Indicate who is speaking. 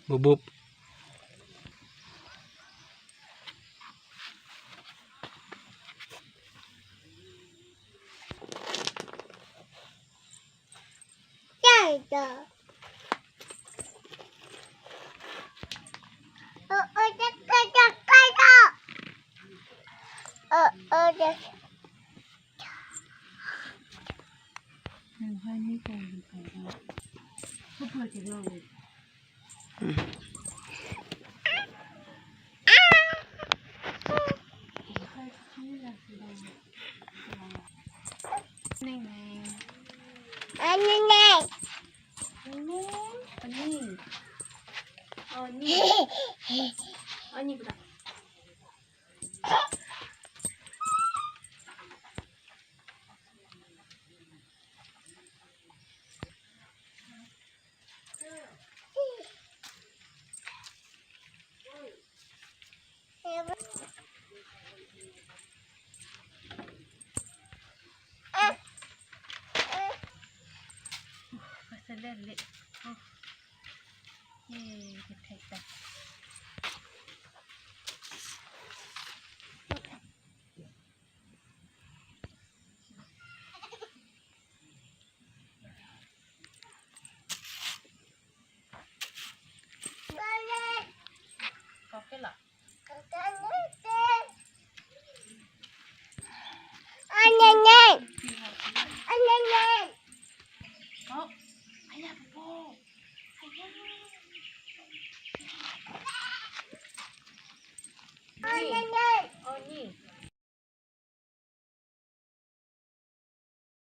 Speaker 1: บุบบุบ
Speaker 2: ใช่จ้ะจะใกล้จะจะ
Speaker 3: ให้นี่ตรงไปแล้วก็เพื่อจะเล่าเลยนี่ไง
Speaker 2: อันนี้ไง
Speaker 3: อันนี้อันนี้อันนี้อันนี้ก็เล่นเละเฮ้ยเผ็ดๆแต่